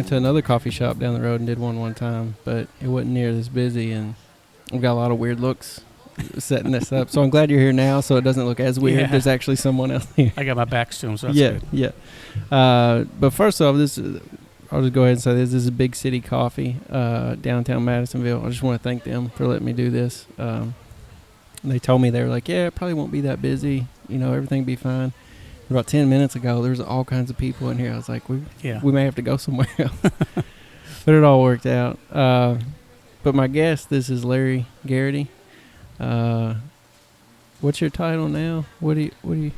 to another coffee shop down the road and did one time, but it wasn't near this busy, and we got a lot of weird looks setting this up. So I'm glad you're here now, so it doesn't look as weird. Yeah. There's actually someone else here. I got my back to him, so that's good. Yeah. But first off, I'll just go ahead and say this is Big City Coffee, downtown Madisonville. I just want to thank them for letting me do this. They told me, they were like, yeah, it probably won't be that busy. Everything will be fine. About 10 minutes ago, there was all kinds of people in here. I was like, we may have to go somewhere else. But it all worked out. But my guest, this is Larry Garrity. What's your title now? What do you?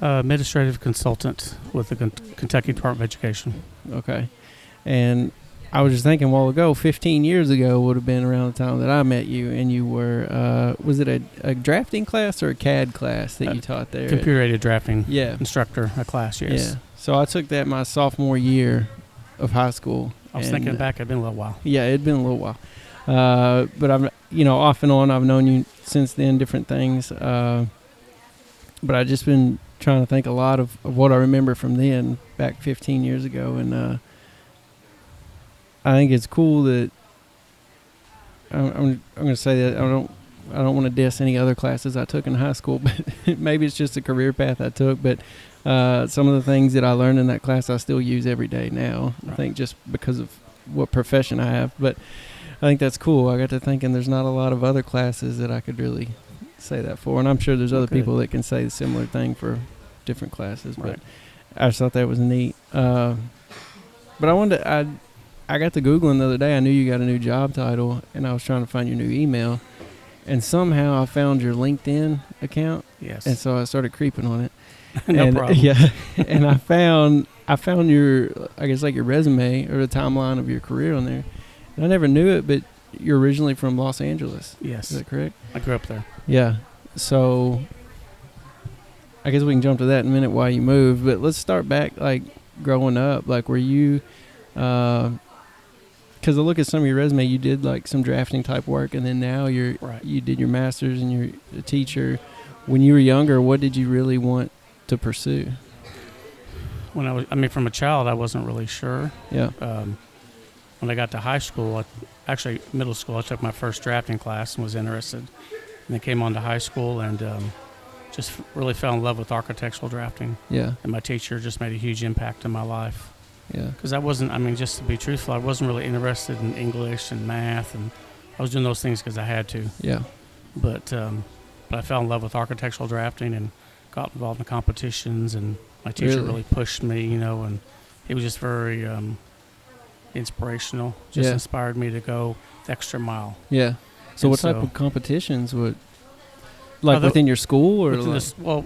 Administrative consultant with the Kentucky Department of Education. Okay. And I was just thinking a while ago, 15 years ago would have been around the time that I met you, and you were, was it a drafting class or a CAD class that you taught there? Computer-aided drafting instructor, a class, yes. Yeah. So I took that my sophomore year of high school. I was thinking back, it'd been a little while. Yeah, it'd been a little while. But I've, off and on, I've known you since then, different things. But I've just been trying to think a lot of what I remember from then, back 15 years ago. And I think it's cool that I'm going to say that I don't want to diss any other classes I took in high school, but maybe it's just a career path I took. But some of the things that I learned in that class I still use every day now. Right. I think just because of what profession I have. But I think that's cool. I got to thinking there's not a lot of other classes that I could really say that for, and I'm sure there's other people that can say the similar thing for different classes. Right. But I just thought that was neat. But I wanted to, I got to Googling the other day. I knew you got a new job title, and I was trying to find your new email, and somehow I found your LinkedIn account. Yes. And so I started creeping on it. No problem. Yeah. And I found your, I guess, like your resume or the timeline of your career on there. And I never knew it, but you're originally from Los Angeles. Yes. Is that correct? I grew up there. Yeah. So I guess we can jump to that in a minute why you moved, but let's start back, like, growing up. Like, were you, because I look at some of your resume, you did, like, some drafting type work, and then now you did your master's and you're a teacher. When you were younger, what did you really want to pursue? From a child, I wasn't really sure. Yeah. When I got to high school, actually middle school, I took my first drafting class and was interested. And then came on to high school and just really fell in love with architectural drafting. Yeah. And my teacher just made a huge impact in my life. Yeah. Because just to be truthful, I wasn't really interested in English and math, and I was doing those things because I had to. Yeah. But I fell in love with architectural drafting and got involved in competitions, and my teacher really pushed me, and he was just very inspirational, inspired me to go the extra mile. Yeah. So what type of competitions would, like, within your school or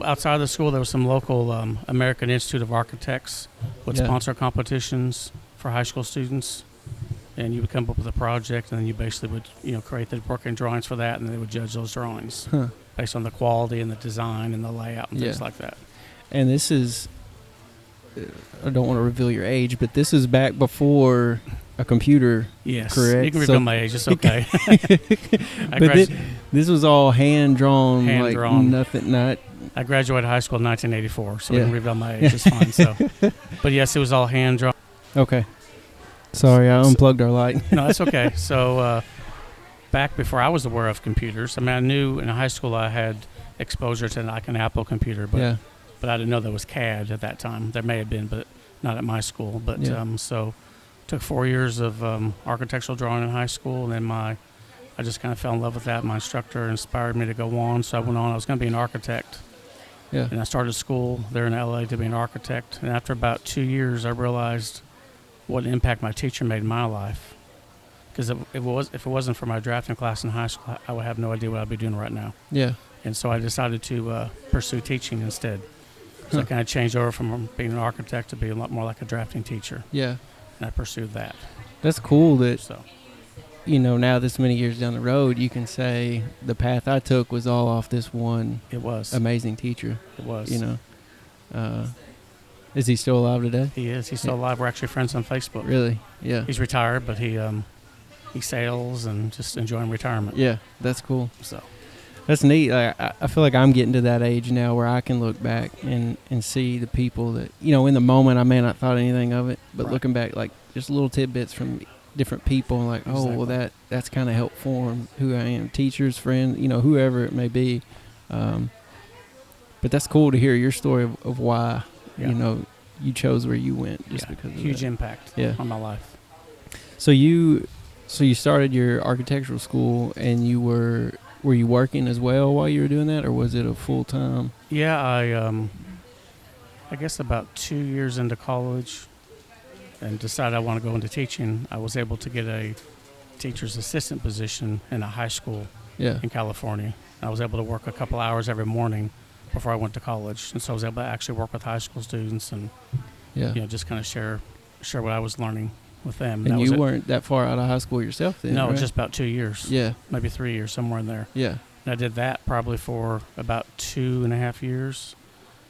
outside of the school, there was some local American Institute of Architects would sponsor competitions for high school students, and you would come up with a project, and then you basically would create the working drawings for that, and they would judge those drawings based on the quality and the design and the layout and things like that. And this is, I don't want to reveal your age, but this is back before a computer. Yes, correct? You can reveal my age. It's okay. This was all hand drawn. Nothing. Not. I graduated high school in 1984, so we can reveal my age. It's fine. So, but yes, it was all hand drawn. Okay. Sorry, I unplugged our light. No, that's okay. So, back before I was aware of computers, I knew in high school I had exposure to like an Apple computer, but I didn't know there was CAD at that time. There may have been, but not at my school. But so took 4 years of architectural drawing in high school, and then I just kind of fell in love with that. My instructor inspired me to go on, so I went on. I was going to be an architect. Yeah. And I started school there in LA to be an architect. And after about 2 years, I realized what impact my teacher made in my life. Because if it wasn't for my drafting class in high school, I would have no idea what I'd be doing right now. Yeah. And so I decided to pursue teaching instead. So I kind of changed over from being an architect to being a lot more like a drafting teacher. Yeah. And I pursued that. That's cool that, now this many years down the road, you can say the path I took was all off this one amazing teacher. It was. Is he still alive today? He is. He's still alive. We're actually friends on Facebook. Really? Yeah. He's retired, but he sails and just enjoying retirement. Yeah, that's cool. So that's neat. I feel like I'm getting to that age now where I can look back and see the people that, in the moment I may not thought anything of it, but looking back, like just little tidbits from different people, like, oh, well, that's kind of helped form who I am. Teachers, friends, whoever it may be. But that's cool to hear your story of why, you chose where you went just because of huge that. impact on my life. So you started your architectural school, and were you working as well while you were doing that, or was it a full time? Yeah, I guess about 2 years into college, and decided I want to go into teaching. I was able to get a teacher's assistant position in a high school in California. I was able to work a couple hours every morning before I went to college, and so I was able to actually work with high school students and just kind of share what I was learning with them. And you weren't that far out of high school yourself then? No, right? Just about 2 years. Yeah, maybe 3 years, somewhere in there. Yeah, and I did that probably for about 2.5 years,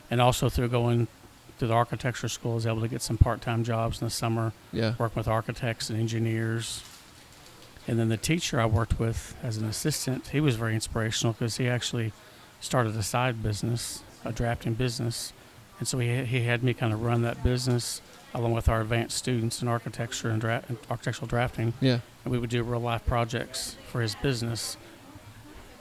and also through going through the architecture school, I was able to get some part-time jobs in the summer. Working with architects and engineers. And then the teacher I worked with as an assistant, he was very inspirational because he actually started a side business, a drafting business. And so he had me kind of run that business along with our advanced students in architecture and architectural drafting. Yeah. And we would do real-life projects for his business.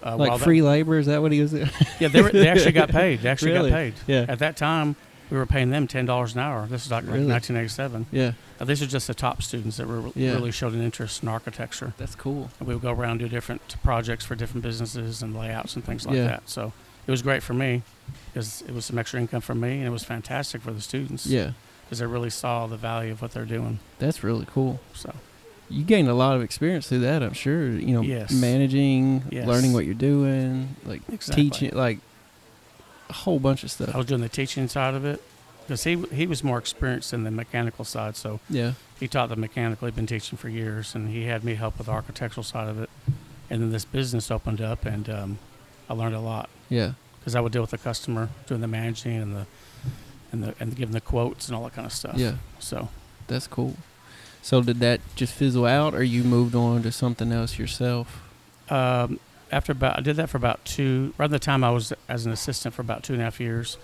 Like free labor, is that what he was doing? Yeah, they actually got paid. They actually really? got paid. Yeah. At that time, we were paying them $10 an hour. This is like really? 1987. Yeah. These are just the top students that really showed an interest in architecture. That's cool. And we would go around and do different projects for different businesses and layouts and things like that. So it was great for me because it was some extra income for me, and it was fantastic for the students. Yeah. Because they really saw the value of what they're doing. That's really cool. So you gained a lot of experience through that, I'm sure. Managing, learning what you're doing, like teaching, like a whole bunch of stuff. I was doing the teaching side of it because he was more experienced in the mechanical side. So he taught the mechanical. He'd been teaching for years, and he had me help with the architectural side of it. And then this business opened up, and I learned a lot. Yeah. Because I would deal with the customer, doing the managing and giving the quotes and all that kind of stuff. Yeah. So that's cool. So did that just fizzle out, or you moved on to something else yourself? I did that for about around the time I was as an assistant for about 2.5 years.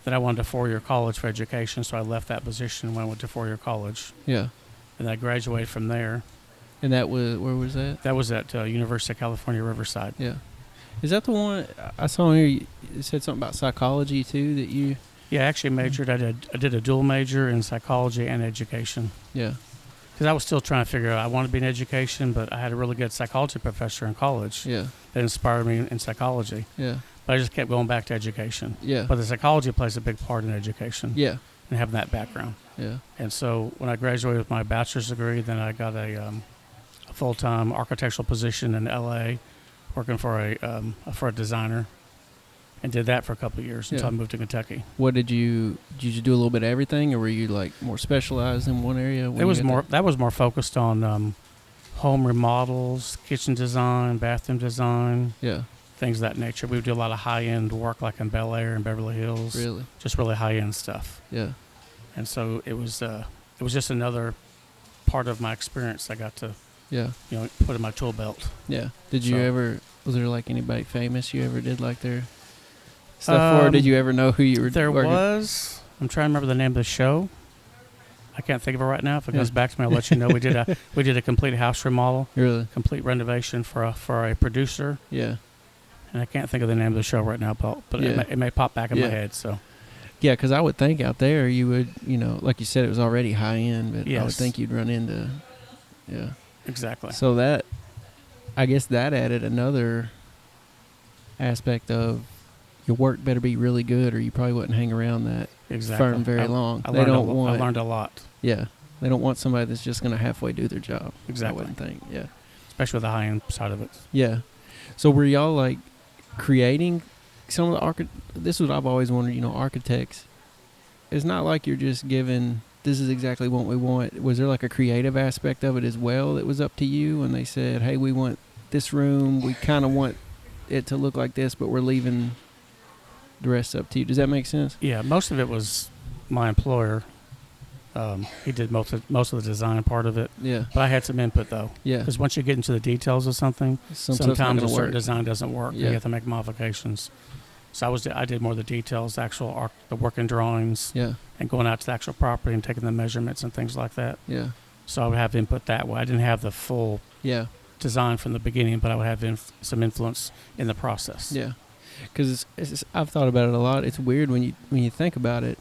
Then I wanted a 4-year college for education, so I left that position when I went to 4-year college. Yeah. And I graduated from there. And that was, where was that? That was at University of California, Riverside. Yeah. Is that the one I saw here? You said something about psychology too, that you... Yeah, I actually majored. I did a dual major in psychology and education. Yeah. Because I was still trying to figure out, I wanted to be in education, but I had a really good psychology professor in college. Yeah. That inspired me in psychology. Yeah. But I just kept going back to education. Yeah. But the psychology plays a big part in education. Yeah. And having that background. Yeah. And so when I graduated with my bachelor's degree, then I got a full-time architectural position in L.A., working for a designer, and did that for a couple of years until I moved to Kentucky. What did you do? A little bit of everything, or were you like more specialized in one area? That was more focused on home remodels, kitchen design, bathroom design, things of that nature. We would do a lot of high-end work, like in Bel Air and Beverly Hills. Really, just really high-end stuff. Yeah, and so it was just another part of my experience I got to put in my tool belt. Yeah. Did you ever? Was there like anybody famous you ever did like their stuff for? Or did you ever know who you were? There was. I'm trying to remember the name of the show. I can't think of it right now. If it comes back to me, I'll let you know. We did a complete house remodel. Really? Complete renovation for a producer. Yeah. And I can't think of the name of the show right now, but it may pop back in my head. So. Yeah, because I would think out there you would, like you said, it was already high end, but I would think you'd run into, Exactly. So I guess that added another aspect of your work better be really good, or you probably wouldn't hang around that firm very long. I learned a lot. Yeah, they don't want somebody that's just going to halfway do their job. Exactly. I wouldn't think. Yeah, especially with the high end side of it. Yeah. So were y'all like creating some of the This is what I've always wondered. Architects. It's not like you're just given. This is exactly what we want. Was there like a creative aspect of it as well that was up to you when they said, hey, we want this room, we kind of want it to look like this, but we're leaving the rest up to you? Does that make sense? Yeah, most of it was my employer. He did most of the design part of it. Yeah. But I had some input, though. Yeah. Because once you get into the details of something, sometimes a certain design doesn't work. Yeah. You have to make modifications. So I did more of the details, the working drawings, and going out to the actual property and taking the measurements and things like that. Yeah. So I would have input that way. I didn't have the full Yeah. design from the beginning, but I would have some influence in the process. Yeah. Because I've thought about it a lot. It's weird when you think about it.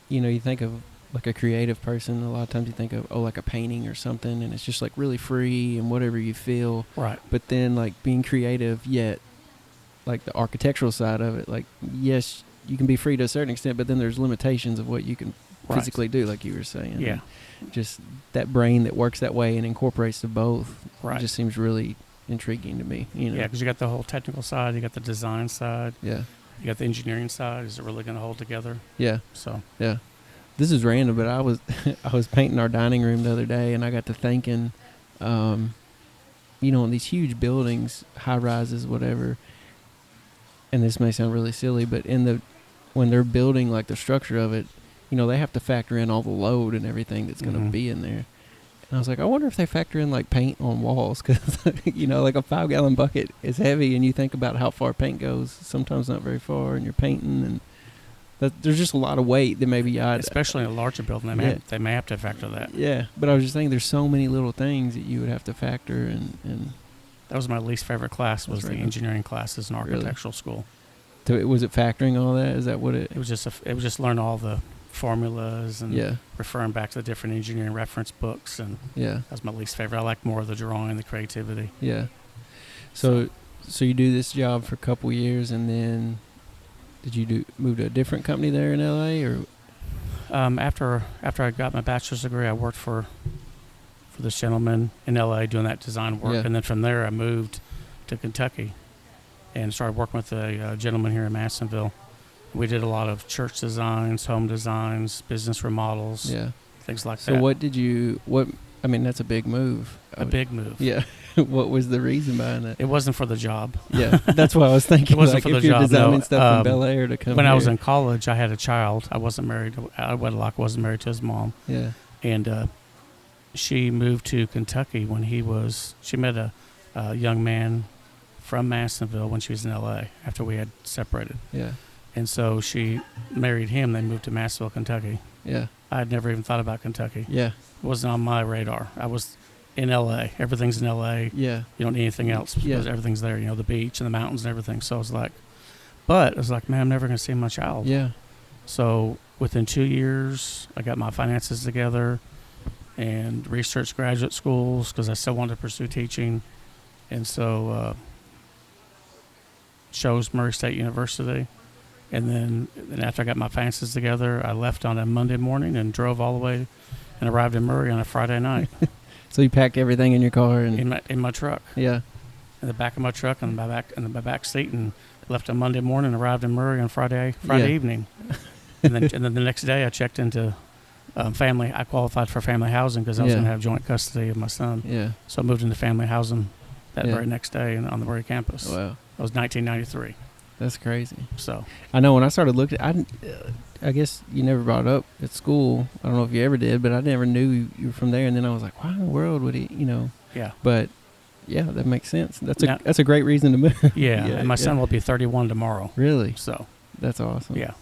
You think of like a creative person. A lot of times you think of like a painting or something, and it's just like really free and whatever you feel. Right. But then like being creative, yet like the architectural side of it, like yes, you can be free to a certain extent, but then there's limitations of what you can physically do, like you were saying. Yeah. And just that brain that works that way and incorporates the both. Right. It just seems really intriguing to me. Yeah, because you got the whole technical side, you got the design side, Yeah. you got the engineering side. Is it really going to hold together? Yeah. So. Yeah. This is random, but I was painting our dining room the other day, and I got to thinking, in these huge buildings, high rises, whatever. And this may sound really silly, but when they're building like the structure of it, they have to factor in all the load and everything that's going to be in there. And I was like, I wonder if they factor in like paint on walls, because like a 5-gallon bucket is heavy, and you think about how far paint goes. Sometimes not very far, and you're painting, and there's just a lot of weight that maybe especially in a larger building, they may have to factor that. Yeah, but I was just thinking, there's so many little things that you would have to factor, and that was my least favorite class. Was the engineering classes in architectural school. So was it factoring all that? Is that what it? It was just learn all the formulas and referring back to the different engineering reference books, and that was my least favorite. I like more of the drawing, the creativity. Yeah. So you do this job for a couple years, and then did you move to a different company there in LA, or? After I got my bachelor's degree, I worked for this gentleman in LA doing that design work, and then from there I moved to Kentucky and started working with a gentleman here in Madisonville. We did a lot of church designs, home designs, business remodels, things like that. So that's a big move. Big move. Yeah. What was the reason behind that? It wasn't for the job. Yeah, that's what I was thinking. It wasn't for the job. Designing stuff from Bel Air to come when here. I was in college, I had a child. I wasn't married. Out of wedlock, wasn't married to his mom. Yeah. And she moved to Kentucky when she met a young man from Madisonville when she was in L.A. after we had separated. Yeah. And so she married him. They moved to Madisonville, Kentucky. Yeah. I had never even thought about Kentucky. Yeah. It wasn't on my radar. I was in L.A. Everything's in L.A. Yeah. You don't need anything else because everything's there. The beach and the mountains and everything. So I was like, man, I'm never going to see my child. Yeah. So within 2 years, I got my finances together and researched graduate schools because I still wanted to pursue teaching. And so chose Murray State University. And then after I got my finances together, I left on a Monday morning and drove all the way and arrived in Murray on a Friday night. So you packed everything in your car and in my truck. Yeah. In the back of my truck and my back seat, and left on Monday morning, arrived in Murray on Friday evening. and then the next day I checked into family. I qualified for family housing because I was going to have joint custody of my son. Yeah. So I moved into family housing that very next day on the Murray campus. Wow. That was 1993. That's crazy. So I know when I started looking, I guess you never brought it up at school. I don't know if you ever did, but I never knew you were from there. And then I was like, why in the world would he, Yeah. But yeah, that makes sense. That's a great reason to move. Yeah. And my son will be 31 tomorrow. Really? So that's awesome. Yeah.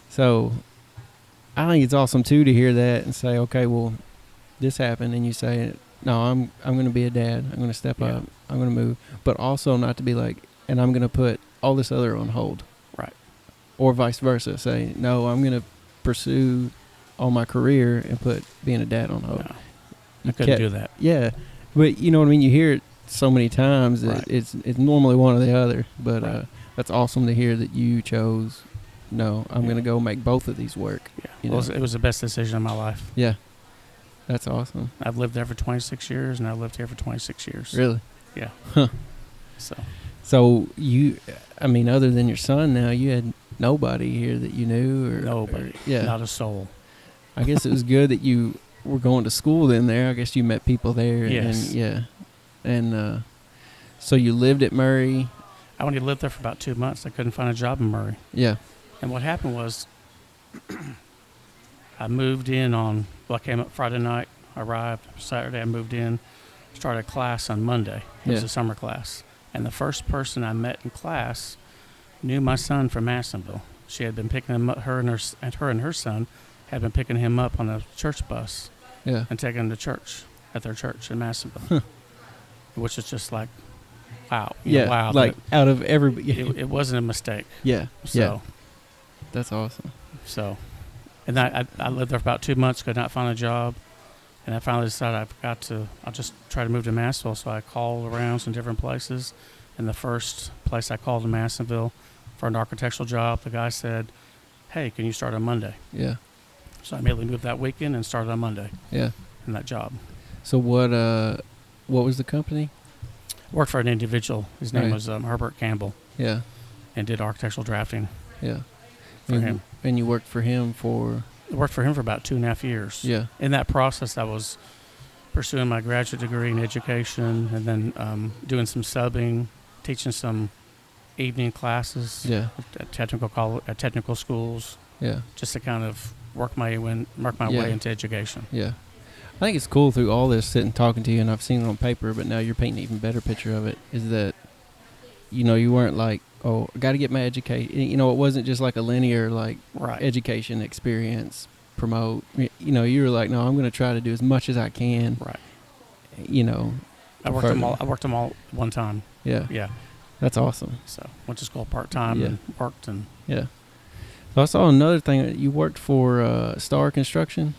So I think it's awesome too to hear that and say, okay, well, this happened, and you say, no, I'm going to be a dad. I'm going to step up. I'm going to move, but also not to be like, and I'm going to put all this other on hold. Right. Or vice versa. Say, no, I'm going to pursue all my career and put being a dad on hold. No, I couldn't do that. Yeah. But you know what I mean? You hear it so many times that Right. it's normally one or the other. But Right. That's awesome to hear that you chose, no, I'm going to go make both of these work. Yeah. It was the best decision of my life. Yeah. That's awesome. I've lived there for 26 years, and I lived here for 26 years. Really? Yeah. Huh. So you, other than your son now, you had nobody here that you knew? Or nobody. Yeah. Not a soul. I guess it was good that you were going to school then there. I guess you met people there. Yes. And, yeah. And so you lived at Murray. I only lived there for about 2 months. I couldn't find a job in Murray. Yeah. And what happened was I moved in I came up Friday night, arrived Saturday, I moved in, started class on Monday. It was a summer class. And the first person I met in class knew my son from Madisonville. She had been picking him up, her and her son had been picking him up on a church bus Yeah. and taking them to church at their church in Madisonville, which is just like, wow. Wow. Like out of everybody. It wasn't a mistake. Yeah. So, yeah. That's awesome. So, and I lived there for about 2 months, could not find a job. And I finally decided I'll just try to move to Madisonville. So I called around some different places. And the first place I called in Madisonville for an architectural job, the guy said, "Hey, can you start on Monday?" Yeah. So I immediately moved that weekend and started on Monday. Yeah. In that job. So what was the company? Worked for an individual. His name was Herbert Campbell. Yeah. And did architectural drafting. Yeah. For him. And you worked for him for? I worked for him for about 2.5 years. Yeah. In that process, I was pursuing my graduate degree in education, and then doing some subbing, teaching some evening classes. Yeah. At technical schools. Yeah. Just to kind of work my way into education. Yeah. I think it's cool through all this sitting talking to you, and I've seen it on paper, but now you're painting an even better picture of it, is that, you weren't like, oh, I got to get my education. It wasn't just like a linear, like, education experience, promote. You were like, no, I'm going to try to do as much as I can. Right. I worked them all one time. Yeah. Yeah. That's awesome. So went to school part-time and worked. Yeah. So I saw another thing. You worked for Star Construction?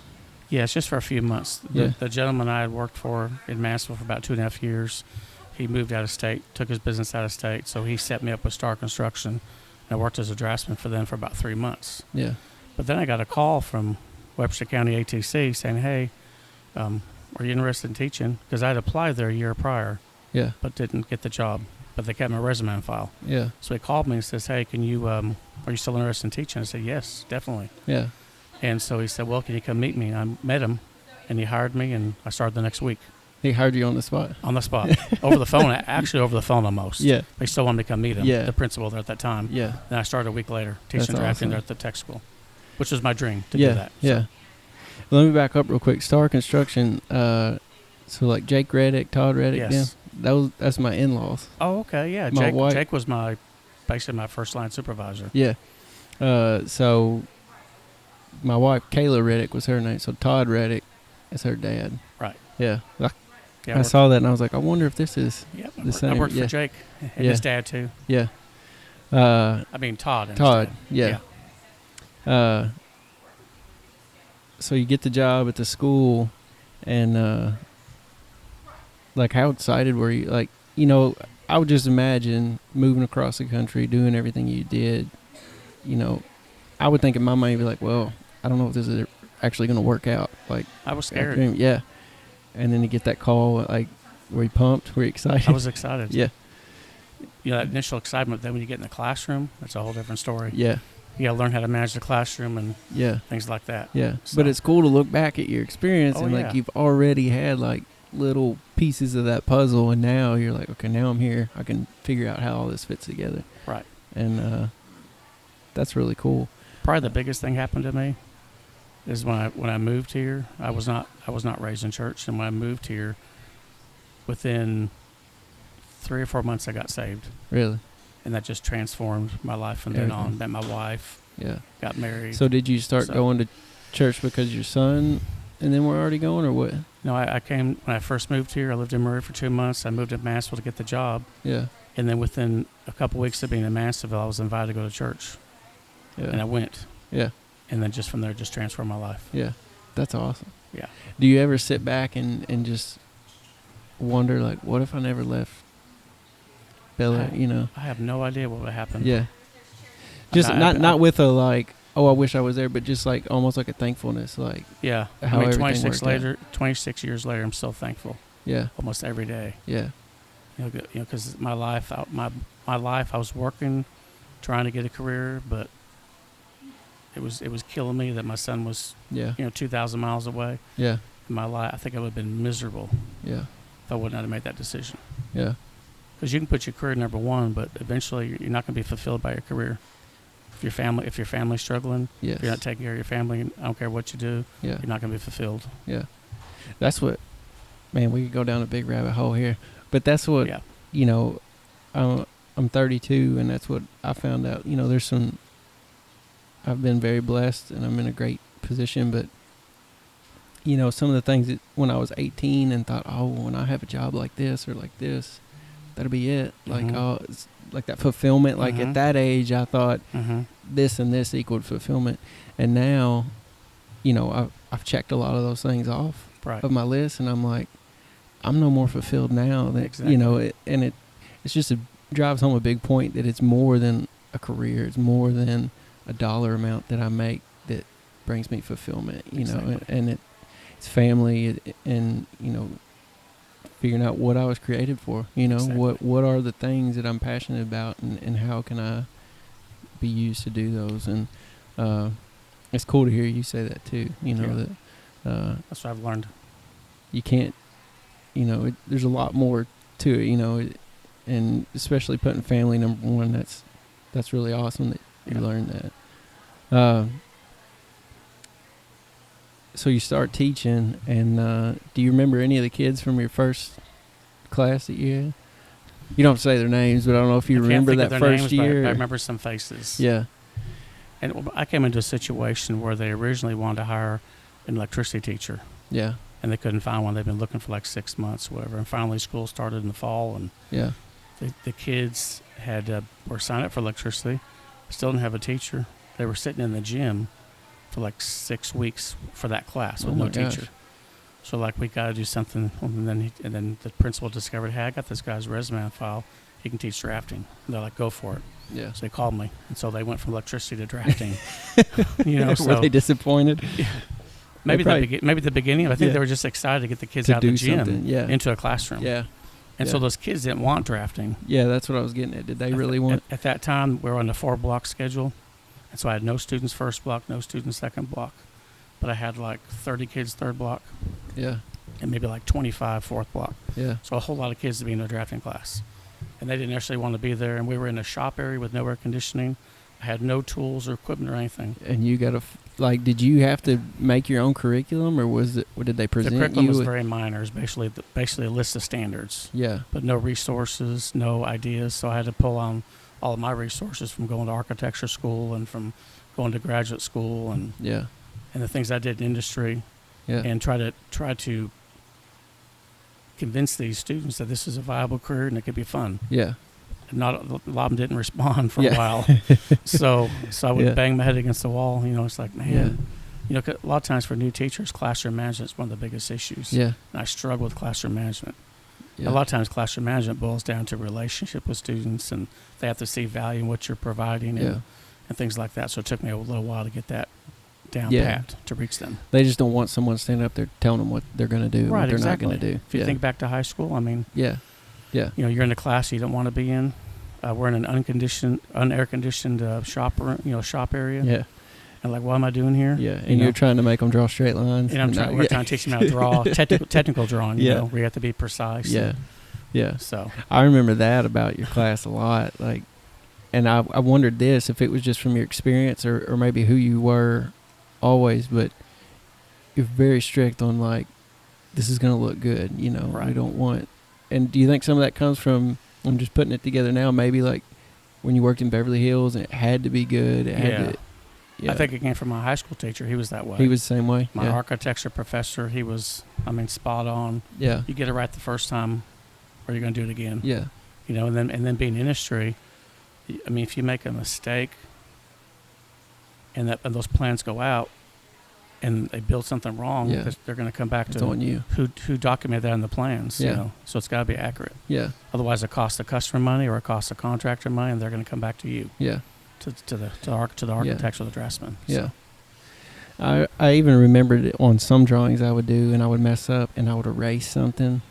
Yeah, it's just for a few months. The gentleman I had worked for in Madisonville for about 2.5 years, he moved out of state, took his business out of state, so he set me up with Star Construction. And I worked as a draftsman for them for about 3 months. Yeah. But then I got a call from Webster County ATC saying, "Hey, are you interested in teaching?" Because I had applied there a year prior, but didn't get the job. But they kept my resume on file. Yeah. So he called me and says, "Hey, can you are you still interested in teaching?" I said, "Yes, definitely." Yeah. And so he said, "Well, can you come meet me?" And I met him, and he hired me, and I started the next week. He hired you on the spot? On the spot. Over the phone. Actually, over the phone almost. Yeah. But he still wanted me to come meet him, the principal there at that time. Yeah. Then I started a week later, teaching drafting there at the tech school, which was my dream to do that. Yeah. Well, let me back up real quick. Star Construction, so like Jake Reddick, Todd Reddick. Yes. Yeah, that's my in-laws. Oh, okay, yeah. Jake was basically my first line supervisor. Yeah. So my wife, Kayla Reddick, was her name. So Todd Reddick is her dad. Right. Yeah. I saw that and I was like, I wonder if this is the same. I worked for Jake and his dad too. Yeah. I mean Todd. Todd. Yeah. So you get the job at the school, and like, how excited were you? Like, I would just imagine moving across the country, doing everything you did. I would think in my mind, be like, well, I don't know if this is actually going to work out. Like, I was scared. Yeah. And then to get that call, like, were you pumped? Were you excited? I was excited. Yeah. That initial excitement. Then when you get in the classroom, that's a whole different story. Yeah. You got to learn how to manage the classroom and things like that. Yeah. So. But it's cool to look back at your experience and, like, you've already had, like, little pieces of that puzzle, and now you're like, okay, now I'm here. I can figure out how all this fits together. Right. And that's really cool. Probably the biggest thing happened to me is when I moved here. I was not raised in church, and when I moved here, within 3 or 4 months, I got saved. Really? And that just transformed my life from then on. Met my wife. Yeah. Got married. So did you start going to church because your son and then we're already going, or what? No, I came when I first moved here. I lived in Murray for 2 months. I moved to Massville to get the job. Yeah. And then within a couple weeks of being in Massville, I was invited to go to church. Yeah. And I went. Yeah. And then just from there, just transformed my life. Yeah. That's awesome. Yeah. Do you ever sit back and just wonder, like, what if I never left Bella, I have no idea what would happen. Yeah. Just not with a, like, oh, I wish I was there, but just, like, almost like a thankfulness, like. Yeah. How 26 years later, I'm still thankful. Yeah. Almost every day. Yeah. Because my life, I was working, trying to get a career, but it was killing me that my son was 2,000 miles away. Yeah. In my life, I think I would have been miserable. Yeah. If I would not have made that decision. Yeah. Because you can put your career number one, but eventually you're not going to be fulfilled by your career. If your family's struggling, if you're not taking care of your family, I don't care what you do, you're not going to be fulfilled. Yeah. That's what, man, we could go down a big rabbit hole here. But that's what, I'm 32, and that's what I found out. I've been very blessed, and I'm in a great position, but some of the things that when I was 18 and thought, oh, when I have a job like this or like this, that'll be it. Like, it's like that fulfillment. Like at that age, I thought this and this equaled fulfillment. And now, I've checked a lot of those things off of my list, and I'm like, I'm no more fulfilled now. Than, it's just drives home a big point that it's more than a career. It's more than a dollar amount that I make that brings me fulfillment. And it's family and figuring out what I was created for. What are the things that I'm passionate about, and how can I be used to do those. And it's cool to hear you say that too. That that's what I've learned. You can't. There's a lot more to it. And especially putting family number one. That's really awesome that you learned that. So you start teaching, and do you remember any of the kids from your first class that you had? You don't have to say their names, but I don't know if you remember that first year. I remember some faces. Yeah. And I came into a situation where they originally wanted to hire an electricity teacher. Yeah. And they couldn't find one. They've been looking for like 6 months, whatever. And finally school started in the fall, and the kids were signed up for electricity, still didn't have a teacher. They were sitting in the gym for like 6 weeks for that class with no teacher. So like, we got to do something. And then the principal discovered, hey, I got this guy's resume on file. He can teach drafting. And they're like, go for it. Yeah. So they called me, and so they went from electricity to drafting. Were they disappointed? Yeah. Maybe the beginning. I think they were just excited to get the kids out of the gym into a classroom. Yeah. And so those kids didn't want drafting. Yeah, that's what I was getting at. Did they really want? At that time, we were on the 4-block schedule. And so I had no students first block, no students second block. But I had like 30 kids third block. Yeah. And maybe like 25 fourth block. Yeah. So a whole lot of kids to be in a drafting class. And they didn't necessarily want to be there. And we were in a shop area with no air conditioning. I had no tools or equipment or anything. And you got to, did you have to make your own curriculum, or did they present you? The curriculum was very minor. It was basically a list of standards. Yeah. But no resources, no ideas. So I had to pull on all of my resources from going to architecture school and from going to graduate school and the things I did in industry, and try to convince these students that this is a viable career and it could be fun. Yeah. And a lot of them didn't respond for a while. So I would bang my head against the wall. It's like, man, a lot of times for new teachers, classroom management is one of the biggest issues. Yeah. And I struggle with classroom management. Yeah. A lot of times classroom management boils down to relationship with students, and they have to see value in what you're providing and things like that. So it took me a little while to get that down pat to reach them. They just don't want someone standing up there telling them what they're going to do and what they're not going to do. If you think back to high school, I mean, you're in a class you don't want to be in. We're in an unair-conditioned shop area. Yeah. And like, what am I doing here? Yeah, and you're trying to make them draw straight lines. And we're trying to teach them how to draw technical drawing. Where you have to be precise. Yeah. So I remember that about your class a lot. And I wondered this, if it was just from your experience or maybe who you were always, but you're very strict on this is going to look good. We don't want. And do you think some of that comes from? I'm just putting it together now. Maybe when you worked in Beverly Hills and it had to be good. It had to. Yeah. I think it came from my high school teacher. He was that way. He was the same way. My architecture professor, he was, spot on. Yeah. You get it right the first time, or you're going to do it again. Yeah. And then being in industry, if you make a mistake, and those plans go out, and they build something wrong, they're going to come back to on you. Who documented that in the plans. So it's got to be accurate. Yeah. Otherwise, it costs the customer money or it costs the contractor money, and they're going to come back to you. Yeah. To the architect or the draftsman. Yeah. So. I even remembered it on some drawings I would do, and I would mess up, and I would erase something.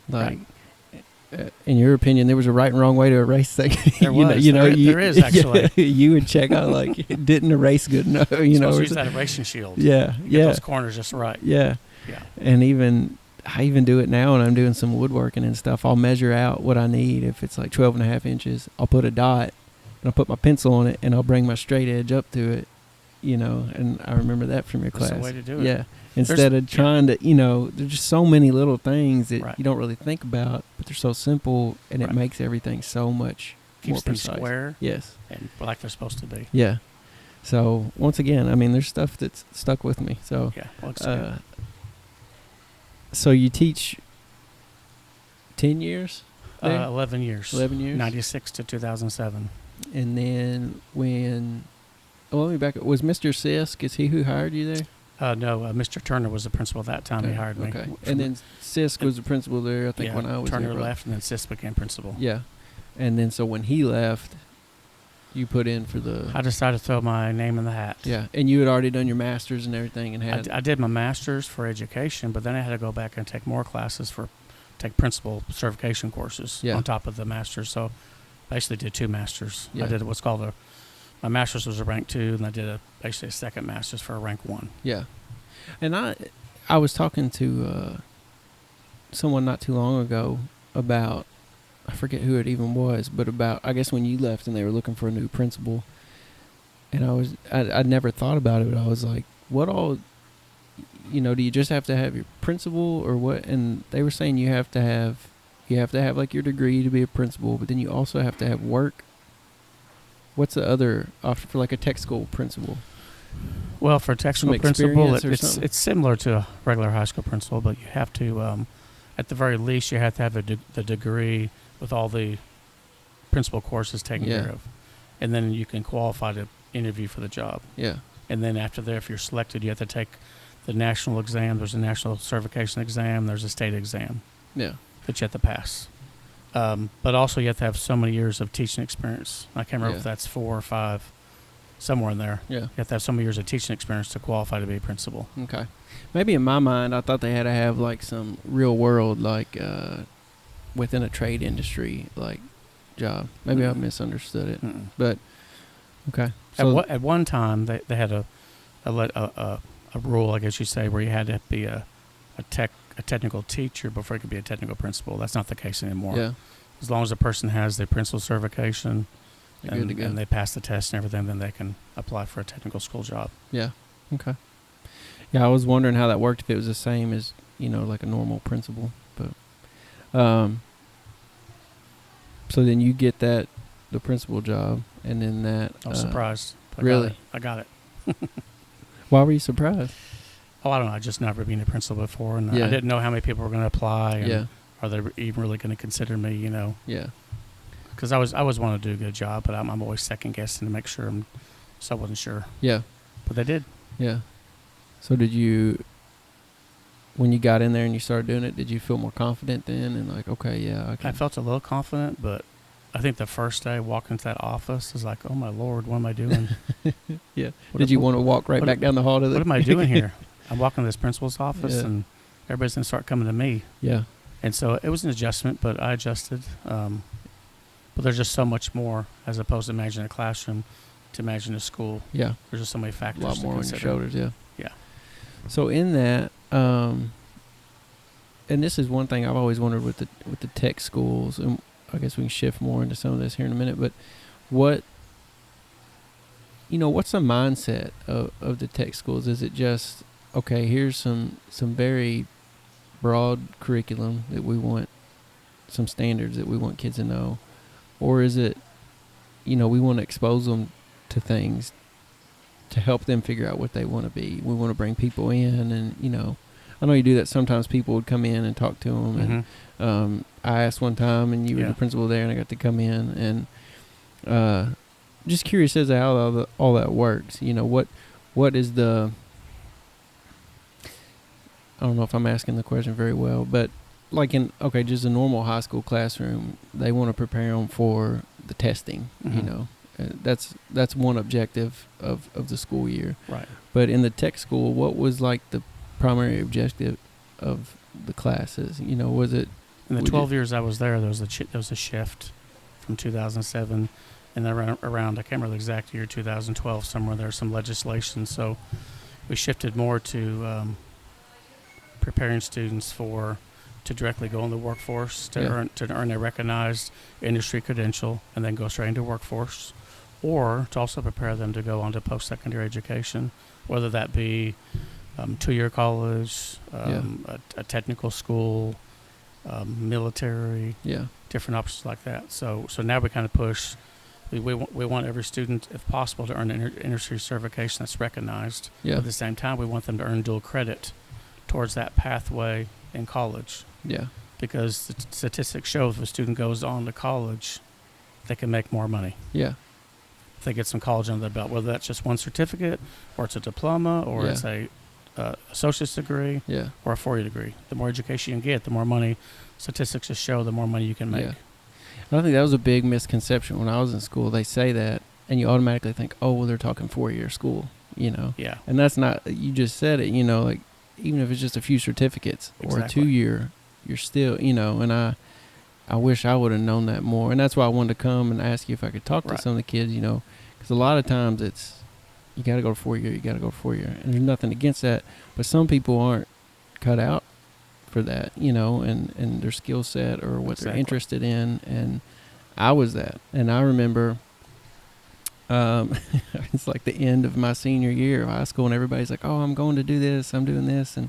In your opinion, there was a right and wrong way to erase things. There was. There is actually. You would check out it didn't erase good enough. Use that erasing shield. Yeah. Get those corners just right. Yeah. Yeah. And I even do it now when I'm doing some woodworking and stuff. I'll measure out what I need. If it's 12 and a half inches, I'll put a dot. And I'll put my pencil on it, and I'll bring my straight edge up to it, and I remember that from your class. That's the way to do it. Yeah. Instead of trying to, there's just so many little things that you don't really think about, but they're so simple, and it makes everything so much more precise. Keeps them square. Yes. And like they're supposed to be. Yeah. So, once again, there's stuff that's stuck with me. So, looks good. So you teach 10 years? 11 years. 11 years? 96 to 2007. And then let me back up. Was Mr. Sisk, is he who hired you there? No, Mr. Turner was the principal at that time. He hired me. Okay. And then Sisk was the principal there, I think, when I was Turner there. left, and then Sisk became principal. Yeah. And then so when he left, you put in for I decided to throw my name in the hat. Yeah. And you had already done your master's and everything and had... I did my master's for education, but then I had to go back and take more classes take principal certification courses on top of the master's. So basically did 2 masters. Yeah. I did what's called my master's was a rank 2, and I did basically a second master's for a rank 1. Yeah. And I was talking to someone not too long ago about, I forget who it even was, but about, I guess when you left and they were looking for a new principal, and I'd never thought about it, but I was like, what all, do you just have to have your principal or what? And they were saying you have to have like your degree to be a principal, but then you also have to have work. What's the other option for like a tech school principal? Well, for a tech school principal, it's similar to a regular high school principal, but you have to, at the very least, you have to have the degree with all the principal courses taken care of. And then you can qualify to interview for the job. Yeah. And then after that, if you're selected, you have to take the national exam. There's a national certification exam. There's a state exam. Yeah. That you have to pass. But also you have to have so many years of teaching experience. I can't remember if that's 4 or 5, somewhere in there. Yeah. You have to have so many years of teaching experience to qualify to be a principal. Okay. Maybe in my mind, I thought they had to have like some real world, like within a trade industry, like job. Maybe I misunderstood it. But okay. So at one time, they had a rule, I guess you say, where you had to be a technical teacher before you could be a technical principal. That's not the case anymore. Yeah. As long as a person has their principal certification and they pass the test and everything, then they can apply for a technical school job. Yeah. Okay. Yeah, I was wondering how that worked, if it was the same as, like a normal principal. But so then you get the principal job, and then that... I was surprised. Really? I got it. Why were you surprised? Oh, I don't know. I just never been a principal before, and I didn't know how many people were going to apply, and are they even really going to consider me, Yeah. Because I always want to do a good job, but I'm always second-guessing to make sure, so I wasn't sure. Yeah. But they did. Yeah. So did you, when you got in there and you started doing it, did you feel more confident then and like, okay, yeah, I felt a little confident, but I think the first day walking into that office is like, oh, my Lord, what am I doing? Yeah. Did you want to walk right back down the hall to what am I doing here? I'm walking to this principal's office, and everybody's going to start coming to me. Yeah. And so it was an adjustment, but I adjusted. But there's just so much more as opposed to managing a classroom to managing a school. Yeah. There's just so many factors. A lot more on your shoulders, yeah. Yeah. So in that, and this is one thing I've always wondered with the tech schools, and I guess we can shift more into some of this here in a minute, but what's the mindset of the tech schools? Is it just, okay, here's some very broad curriculum that we want, some standards that we want kids to know? Or is it, we want to expose them to things to help them figure out what they want to be? We want to bring people in, and, I know you do that. Sometimes people would come in and talk to them. And I asked one time, and you were the principal there, and I got to come in. And just curious as to how all that works. What is the... I don't know if I'm asking the question very well, but like just a normal high school classroom, they want to prepare them for the testing, That's one objective of the school year. Right. But in the tech school, what was like the primary objective of the classes? Was it... In the 12 years I was there, there was a shift from 2007, and then around, I can't remember the exact year, 2012, somewhere there's some legislation. So we shifted more to preparing students to directly go in the workforce, to earn a recognized industry credential, and then go straight into workforce, or to also prepare them to go on to post-secondary education, whether that be 2-year college, a technical school, military, different options like that. So now we kind of push. We want every student, if possible, to earn an industry certification that's recognized. Yeah. At the same time, we want them to earn dual credit towards that pathway in college. Yeah. Because the statistics show if a student goes on to college, they can make more money. Yeah. If they get some college under their belt, whether that's just one certificate or it's a diploma or Yeah. it's a associate's degree Yeah. or a 4-year degree. The more education you get, the more money statistics just show, the more money you can make. Yeah. And I think that was a big misconception when I was in school. They say that, and you automatically think, oh, well, they're talking 4-year school, you know. Yeah. And that's not, you just said it, you know, like, even if it's just a few certificates or a Exactly. 2-year, you're still, you know, and I wish I would have known that more. And that's why I wanted to come and ask you if I could talk to Right. some of the kids, you know, because a lot of times it's, you got to go to 4-year, you got to go to 4-year. And there's nothing against that. But some people aren't cut out for that, you know, and their skill set or what they're Exactly. interested in. And I was that. And I remember it's like the end of my senior year of high school, and everybody's like, oh, I'm going to do this, I'm doing this. And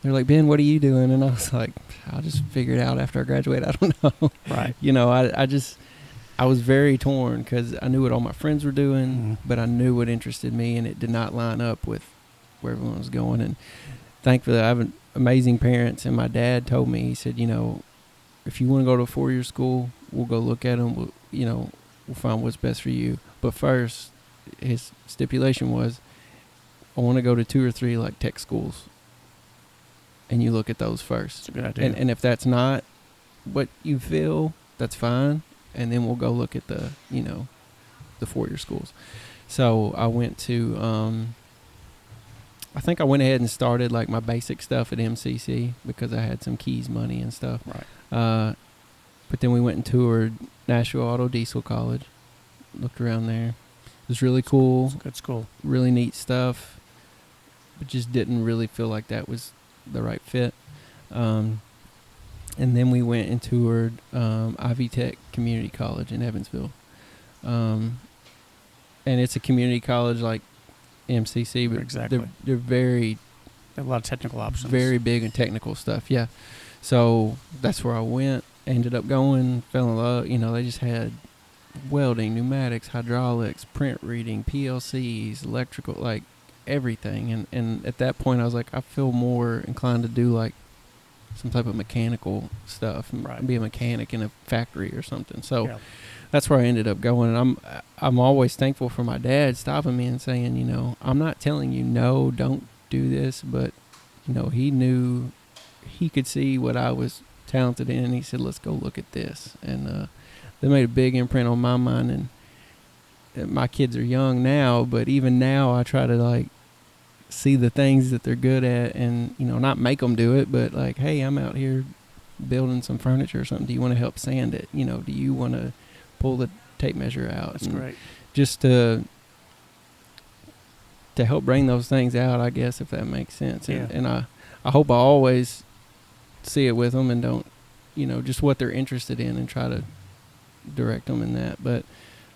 they're like, Ben, what are you doing? And I was like, I'll just figure it out after I graduate. I don't know. Right. You know, I was very torn because I knew what all my friends were doing, but I knew what interested me, and it did not line up with where everyone was going. And thankfully, I have amazing parents, and my dad told me, he said, you know, if you want to go to a 4-year school, we'll go look at them. We'll find what's best for you. But first, his stipulation was, I want to go to 2 or 3 like tech schools, and you look at those first. That's a good idea. And if that's not what you feel, that's fine. And then we'll go look at the 4-year schools. So I went to, I think I went ahead and started like my basic stuff at MCC because I had some keys money and stuff. Right. But then we went and toured Nashville Auto Diesel College, looked around there. It was really cool. It's a good school. Really neat stuff, but just didn't really feel like that was the right fit. And then we went and toured Ivy Tech Community College in Evansville. And it's a community college like MCC, but Exactly. they're very, They have a lot of technical options. very big in technical stuff, yeah. So that's where I went, ended up going, fell in love. You know, they just had welding, pneumatics, hydraulics, print reading, PLCs, electrical, like everything. And at that point I was like, I feel more inclined to do like some type of mechanical stuff, Right. be a mechanic in a factory or something. So Yeah. that's where I ended up going. And I'm always thankful for my dad stopping me and saying, you know, I'm not telling you no, don't do this, but you know, he knew, he could see what I was talented in, and he said, let's go look at this. And they made a big imprint on my mind. And my kids are young now, but even now I try to like see the things that they're good at, and you know, not make them do it, but like, hey, I'm out here building some furniture or something. Do you want to help sand it? You know, do you want to pull the tape measure out? That's and great. just to help bring those things out, I guess, if that makes sense. And, Yeah. and I hope I always see it with them and don't, you know, just what they're interested in and try to direct them in that. But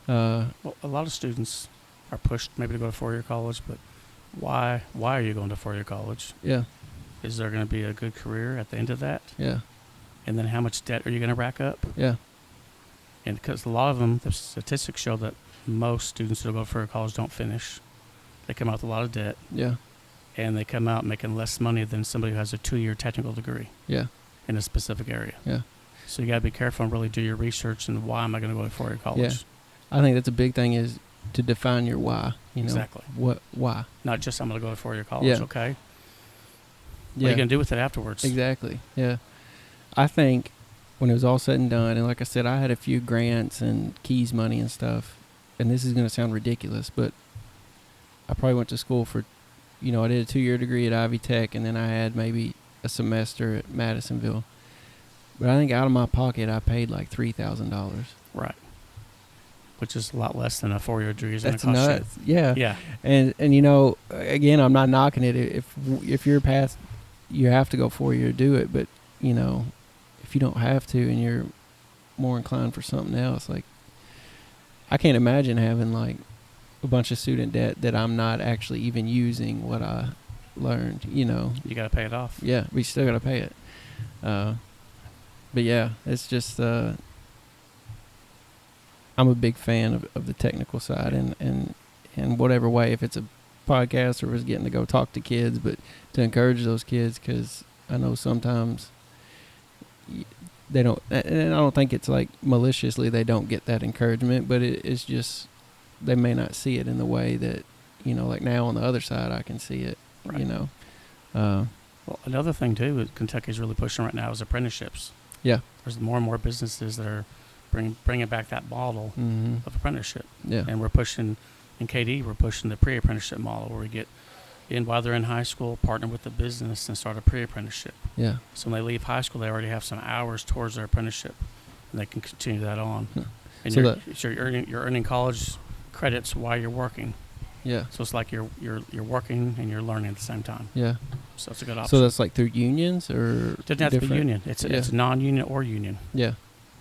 Well, a lot of students are pushed maybe to go to 4-year college, but why are you going to 4-year college? yeah, Is there going to be a good career at the end of that? yeah, And then how much debt are you going to rack up? yeah, And because a lot of them, the statistics show that most students who go to 4-year college don't finish. They come out with a lot of debt, yeah, and they come out making less money than somebody who has a 2-year technical degree yeah, in a specific area. yeah. So you got to be careful and really do your research and why am I going to go to 4-year college? I think that's a big thing, is to define your why. You know, Exactly. why? Not just I'm going to go to 4-year college, Yeah. okay? What Yeah, are you going to do with it afterwards? exactly. Yeah, I think when it was all said and done, and like I said, I had a few grants and keys money and stuff, and this is going to sound ridiculous, but I probably went to school for, you know, I did a 2-year degree at Ivy Tech, and then I had maybe a semester at Madisonville. But I think out of my pocket, I paid like $3,000. Right. Which is a lot less than a 4-year degree is going That's to cost nuts. Yeah. you. Yeah. And you know, again, I'm not knocking it. If you're past, you have to go 4-year to do it. But you know, if you don't have to and you're more inclined for something else, like I can't imagine having like a bunch of student debt that I'm not actually even using what I learned. You know. You got to pay it off. Yeah, we still gotta pay it. But yeah, it's just I'm a big fan of the technical side, and whatever way, if it's a podcast or if it's getting to go talk to kids, but to encourage those kids, because I know sometimes they don't, and I don't think it's like maliciously they don't get that encouragement, but it's just they may not see it in the way that, like now on the other side I can see it, Right. Well, another thing too that Kentucky's really pushing right now is apprenticeships. Yeah. There's more and more businesses that are bringing back that model of apprenticeship. Yeah. And we're pushing, in KD, we're pushing the pre-apprenticeship model where we get in while they're in high school, partner with the business and start a pre-apprenticeship. Yeah. So when they leave high school, they already have some hours towards their apprenticeship, and they can continue that on. And So you're earning college credits while you're working. Yeah. So it's like you're working and you're learning at the same time. Yeah. So it's a good option. So that's like through unions or it doesn't have to be union. It's non-union or union. Yeah.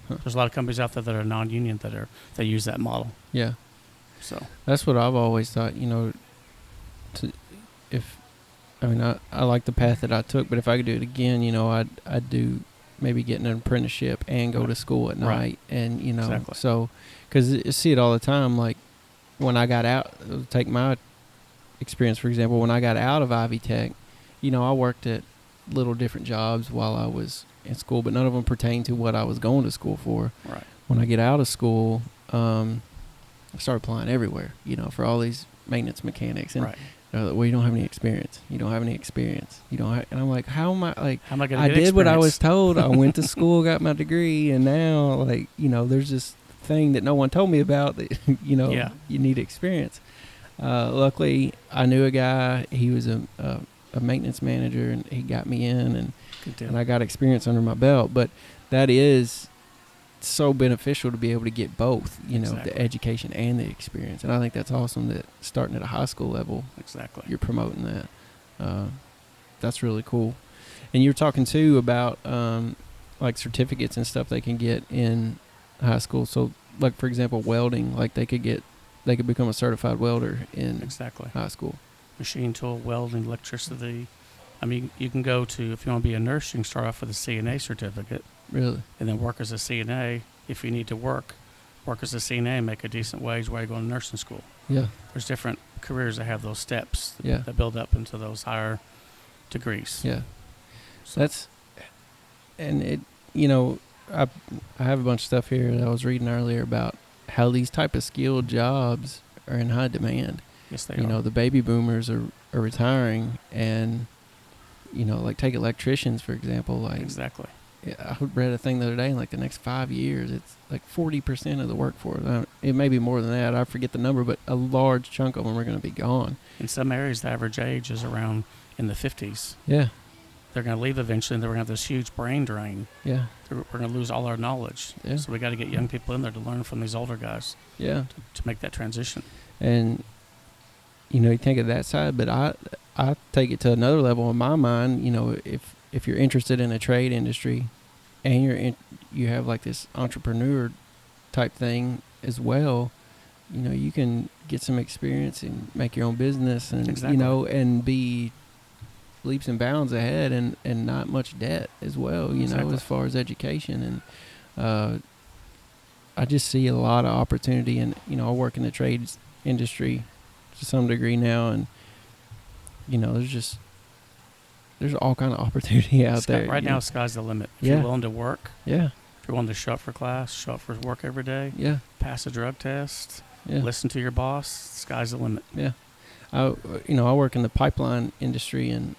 There's a lot of companies out there that are non-union that use that model. Yeah. So that's what I've always thought. I like the path that I took, but if I could do it again, I'd do maybe get an apprenticeship and go to school at night, and exactly. So because I see it all the time. Like when I got out, take my experience for example. When I got out of Ivy Tech, I worked at little different jobs while I was in school, but none of them pertained to what I was going to school for. Right. When I get out of school, I started applying everywhere, for all these maintenance mechanics. And well, you don't have any experience. You don't have any experience. You don't have, and I'm like, how am I going to get experience? I did what I was told. I went to school, got my degree, and now, there's this thing that no one told me about that, you need experience. Luckily, I knew a guy. He was a maintenance manager, and he got me in, and I got experience under my belt. But that is so beneficial to be able to get both, the education and the experience. And I think that's awesome that starting at a high school level, you're promoting that. That's really cool. And you're talking too about like certificates and stuff they can get in high school. So like, for example, welding, like they could become a certified welder in high school. Machine tool, welding, electricity. I mean, you can go to, if you want to be a nurse, you can start off with a CNA certificate. Really? And then work as a CNA. If you need to work as a CNA, make a decent wage while you're going to nursing school. Yeah. There's different careers that have those steps that build up into those higher degrees. Yeah. So I have a bunch of stuff here that I was reading earlier about how these type of skilled jobs are in high demand. Yes, they are. The baby boomers are retiring, and, like take electricians, for example. Exactly. I read a thing the other day, in like the next 5 years, it's like 40% of the workforce. It may be more than that. I forget the number, but a large chunk of them are going to be gone. In some areas, the average age is around in the 50s. Yeah. They're going to leave eventually, and they're going to have this huge brain drain. Yeah. We're going to lose all our knowledge. Yeah. So we got to get young people in there to learn from these older guys. Yeah. To make that transition. And, you think of that side, but I take it to another level in my mind. If you're interested in a trade industry and you have like this entrepreneur type thing as well, you can get some experience and make your own business and, and be leaps and bounds ahead and not much debt as well, as far as education. And I just see a lot of opportunity, and, I work in the trades industry to some degree now, and, there's all kind of opportunity out there. Right now, sky's the limit. If you're willing to work, if you're willing to show up for class, show up for work every day, pass a drug test, listen to your boss, sky's the limit. Yeah. I work in the pipeline industry, and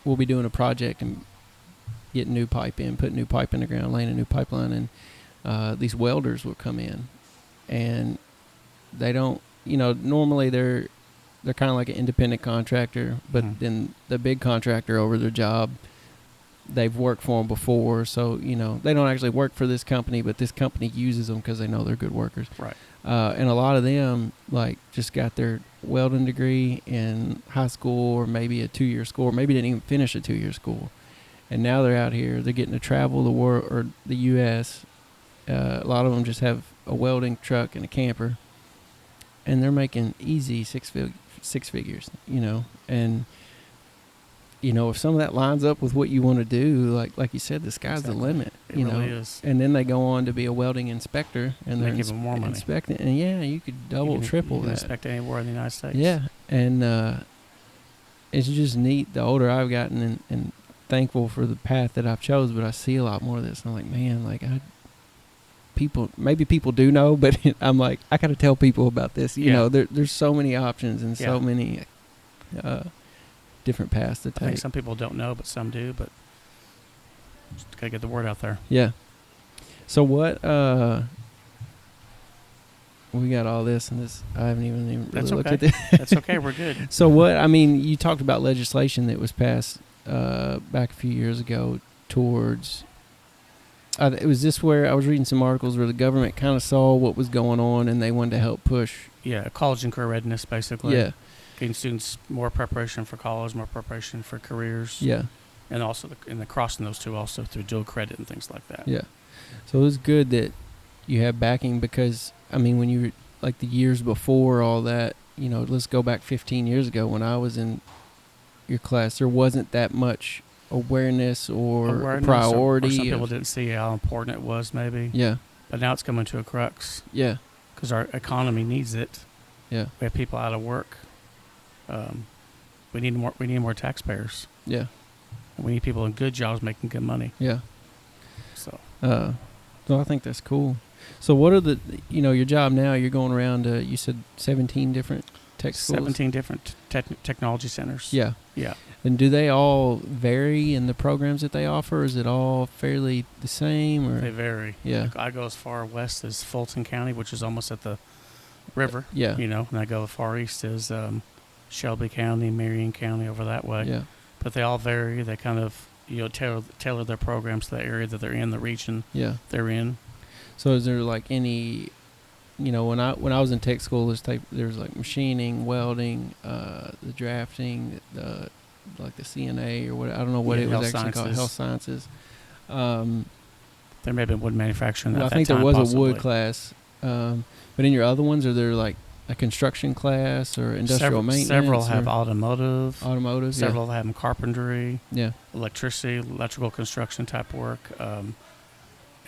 we'll be doing a project and getting new pipe in, putting new pipe in the ground, laying a new pipeline, and these welders will come in, and they don't, normally they're kind of like an independent contractor, but then the big contractor over their job, they've worked for them before, so they don't actually work for this company, but this company uses them because they know they're good workers. Right. And a lot of them just got their welding degree in high school, or maybe a 2-year school, or maybe didn't even finish a 2-year school, and now they're out here. They're getting to travel the world or the U.S. A lot of them just have a welding truck and a camper, and they're making easy six figures, and if some of that lines up with what you want to do, like you said, the sky's the limit. It really is. And then they go on to be a welding inspector, and they're even more money. Inspecting, and you could double, triple you can that. inspect anywhere in the United States. Yeah, and it's just neat. The older I've gotten, and thankful for the path that I've chose, but I see a lot more of this. And I'm like, man, like maybe people do know, but I'm like, I got to tell people about this. You know, there's so many options and so many different paths to take. I think some people don't know, but some do. But just gotta get the word out there. Yeah. So what? We got all this, and this I haven't even really looked at this. That's okay. We're good. So what? I mean, you talked about legislation that was passed back a few years ago towards. It was this where I was reading some articles where the government kind of saw what was going on, and they wanted to help push. Yeah, college and career readiness, basically. Yeah. Getting students more preparation for college, more preparation for careers. Yeah. And also crossing those two also through dual credit and things like that. Yeah. So it was good that you have backing because, I mean, when you were like the years before all that, you know, let's go back 15 years ago when I was in your class, there wasn't that much awareness or priority. Or some people didn't see how important it was, maybe. Yeah. But now it's coming to a crux. Yeah. Because our economy needs it. Yeah. We have people out of work. We need more taxpayers. Yeah. We need people in good jobs making good money. Yeah. So I think that's cool. So what are your job now, you're going around, you said 17 different tech schools? 17 different technology centers. Yeah. Yeah. And do they all vary in the programs that they offer? Or is it all fairly the same? Or? They vary. Yeah. Like I go as far west as Fulton County, which is almost at the river. Yeah. You know, and I go as far east as Shelby County, Marion County, over that way. Yeah. But they all vary. They kind of, tailor their programs to the area that they're in, the region they're in. So is there like any, when I was in tech school, there's like machining, welding, the drafting, the CNA or what, I don't know what it was actually called, health sciences. There may have been wood manufacturing I think there was a wood class. But in your other ones, are there like a construction class or industrial maintenance? Several have automotive. Several have carpentry. Yeah. Electricity, electrical construction type work.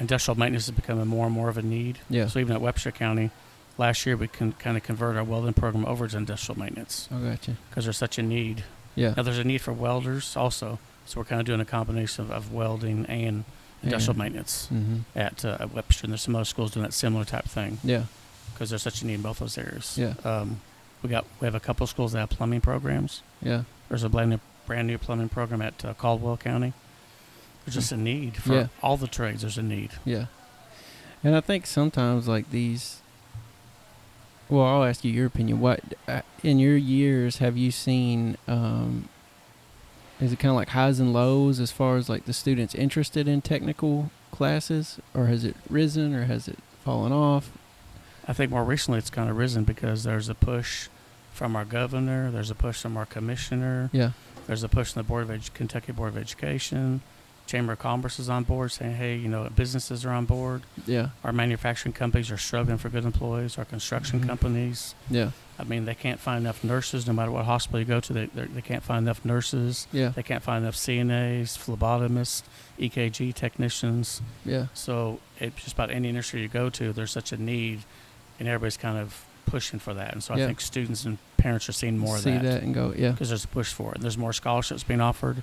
Industrial maintenance is becoming more and more of a need. Yeah. So even at Webster County, last year we can kind of convert our welding program over to industrial maintenance. I gotcha. Because there's such a need. Yeah. Now there's a need for welders also. So we're kind of doing a combination of welding and industrial maintenance at Webster. And there's some other schools doing that similar type thing. Yeah. Because there's such a need in both those areas. Yeah. We have a couple of schools that have plumbing programs. Yeah. There's a brand new plumbing program at Caldwell County. There's just a need for all the trades. There's a need. Yeah. And I think sometimes like these. Well, I'll ask you your opinion. What in your years have you seen? Is it kind of like highs and lows as far as like the students interested in technical classes, or has it risen, or has it fallen off? I think more recently it's kind of risen because there's a push from our governor. There's a push from our commissioner. Yeah. There's a push from the Kentucky Board of Education. Chamber of Commerce is on board saying, hey, businesses are on board. Yeah. Our manufacturing companies are struggling for good employees. Our construction companies. Yeah. I mean, they can't find enough nurses no matter what hospital you go to. They can't find enough nurses. Yeah. They can't find enough CNAs, phlebotomists, EKG technicians. Yeah. So just about any industry you go to, there's such a need, and everybody's kind of pushing for that. And so I think students and parents are seeing more of that. See that and go, yeah. Because there's a push for it. There's more scholarships being offered.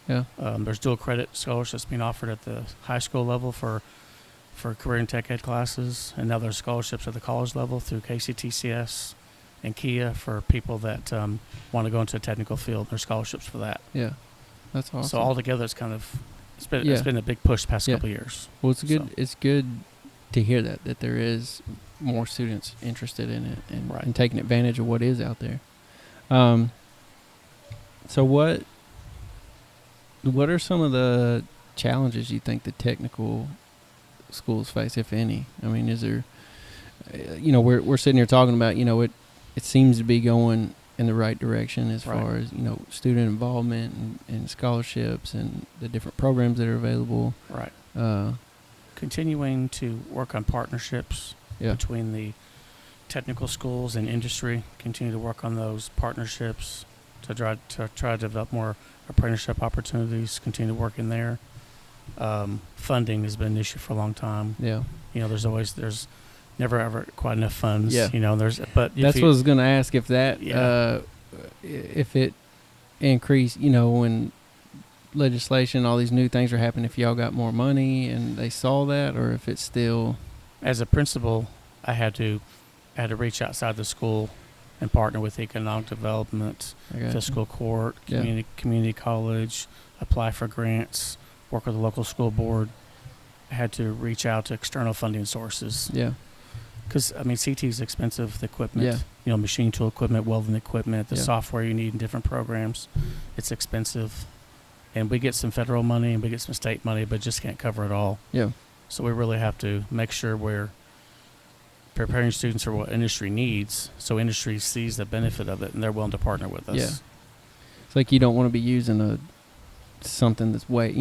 Yeah. There's dual credit scholarships being offered at the high school level for career and tech ed classes, and now there's scholarships at the college level through KCTCS and KIA for people that want to go into a technical field. There's scholarships for that. Yeah, that's awesome. So altogether, it's been a big push the past couple of years. Well, it's good. So. It's good to hear that there is more students interested in it and taking advantage of what is out there. So what are some of the challenges you think the technical schools face, if any? I mean, is there, we're sitting here talking about, it seems to be going in the right direction as far as, student involvement and scholarships and the different programs that are available. Right. Continuing to work on partnerships between the technical schools and industry, continue to work on those partnerships to try to develop more apprenticeship opportunities, continue to work in there. Funding has been an issue for a long time. Yeah. There's never ever quite enough funds. Yeah. That's what I was going to ask, if that, if it increase, when legislation, all these new things are happening, if y'all got more money and they saw that, or if it's still... As a principal, I had to reach outside the school and partner with economic development, fiscal court, community college, apply for grants, work with the local school board. I had to reach out to external funding sources. Yeah. Because, CT is expensive, the equipment, machine tool equipment, welding equipment, the software you need in different programs. It's expensive. And we get some federal money and we get some state money, but just can't cover it all. Yeah. So we really have to make sure we're preparing students for what industry needs, so industry sees the benefit of it and they're willing to partner with us. Yeah. It's like you don't want to be using something that's way,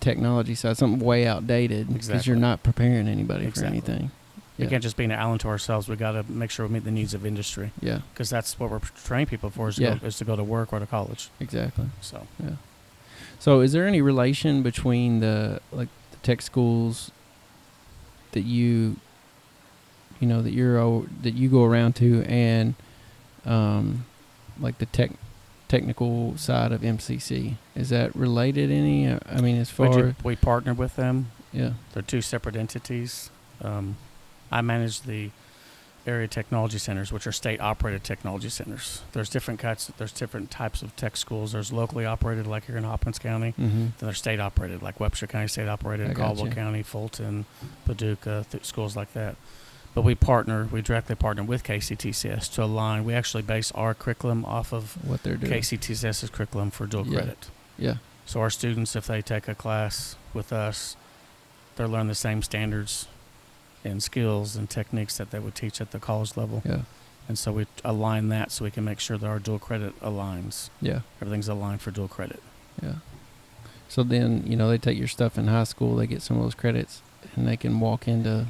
technology side, something way outdated, because you're not preparing anybody for anything. We can't just be an island to ourselves. We got to make sure we meet the needs of industry. Yeah. Because that's what we're training people for, is to go to work or to college. Exactly. So. Yeah. So is there any relation between the tech schools that you go around to and the technical side of MCC? Is that related any? As far we partner with them. Yeah. They're two separate entities. I manage the area technology centers, which are state-operated technology centers. There's different types of tech schools. There's locally operated, like here in Hopkins County. Mm-hmm. Then there's state-operated, like Webster County state-operated, Caldwell County, Fulton, Paducah, schools like that. But we directly partner with KCTCS to align. We actually base our curriculum off of what they're doing. KCTCS's curriculum for dual credit. Yeah. So our students, if they take a class with us, they're learning the same standards and skills and techniques that they would teach at the college level. Yeah. And so we align that so we can make sure that our dual credit aligns. Yeah. Everything's aligned for dual credit. Yeah. So then, they take your stuff in high school, they get some of those credits, and they can walk into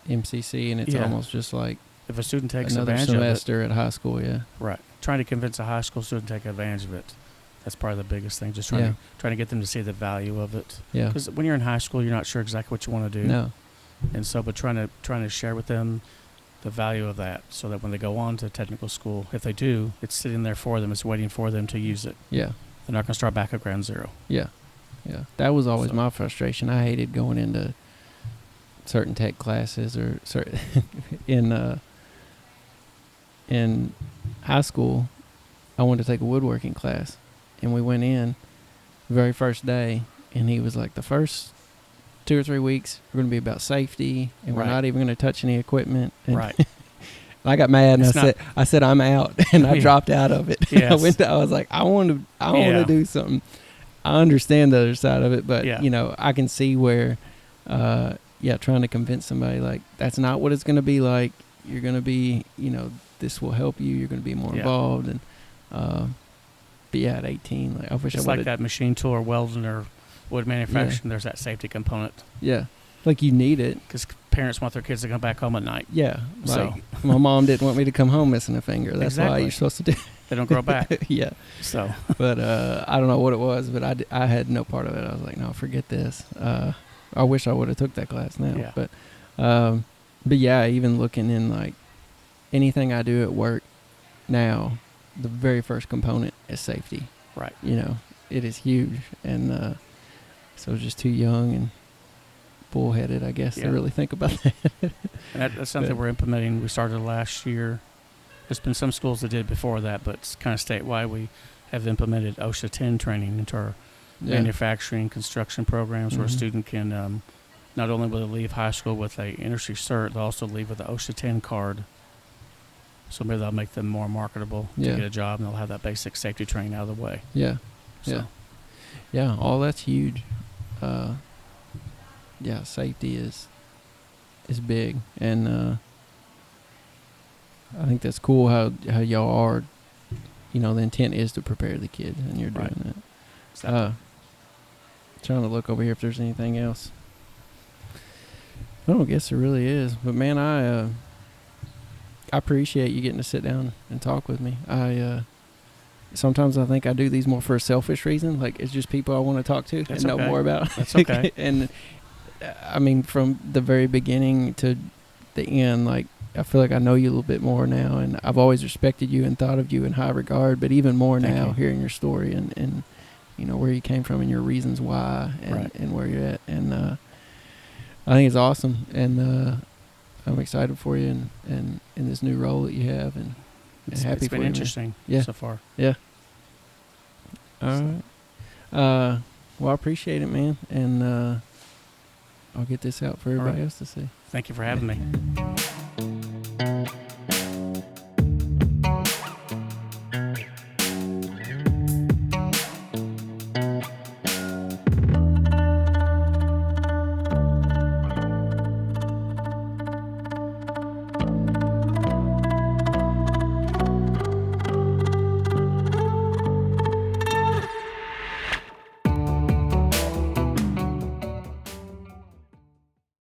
MCC, and it's almost just like if a student takes another advantage semester of it, at high school. Yeah. Right. Trying to convince a high school student to take advantage of it. That's probably the biggest thing. Just trying to get them to see the value of it. Yeah. Because when you're in high school, you're not sure exactly what you want to do. No. And so, but trying to share with them the value of that, so that when they go on to technical school, if they do, it's sitting there for them. It's waiting for them to use it. Yeah. They're not going to start back at ground zero. Yeah. Yeah. That was always my frustration. I hated going into certain tech classes or in high school. I wanted to take a woodworking class, and we went in the very first day, and he was like, the first 2 or 3 weeks we're going to be about safety, and we're not even going to touch any equipment. And right. I got mad, and I said I'm out, and I dropped out of it. Yes. I was like, I want to do something. I understand the other side of it, but I can see where trying to convince somebody like that's not what it's going to be like. You're going to be, this will help you. You're going to be more involved, and at 18, I wish it's I would. Like that machine tool or welding or wood manufacturing. There's that safety component. Yeah, like you need it because parents want their kids to come back home at night. Yeah, my mom didn't want me to come home missing a finger. That's why you're supposed to do. They don't grow back. Yeah. So, but I don't know what it was, but I had no part of it. I was like, no, forget this. I wish I would have took that class now. Yeah. But even looking in like anything I do at work now, the very first component is safety. Right. It is huge, and so I was just too young and bullheaded, I guess, to really think about that. And that's something we're implementing. We started last year. There's been some schools that did before that, but it's kind of statewide. We have implemented OSHA 10 training into our manufacturing construction programs, where a student can not only will they leave high school with a industry cert, they'll also leave with an OSHA 10 card. So maybe that'll make them more marketable to get a job, and they'll have that basic safety training out of the way. Yeah. So. Yeah, all that's huge. Safety is big, and I think that's cool how y'all are. The intent is to prepare the kid, and you're doing that. Exactly. Trying to look over here if there's anything else. I don't guess there really is, but man, I appreciate you getting to sit down and talk with me. Sometimes I think I do these more for a selfish reason, like it's just people I want to talk to and know more about. That's okay. And from the very beginning to the end, like I feel like I know you a little bit more now, and I've always respected you and thought of you in high regard, but even more Thank now, you. hearing your story and you know where you came from and your reasons why and where you're at, and I think it's awesome, and I'm excited for you and in this new role that you have, and happy It's for been you, interesting man. so far. Yeah. All right. Well, I appreciate it, man, and I'll get this out for everybody else to see. Thank you for having me.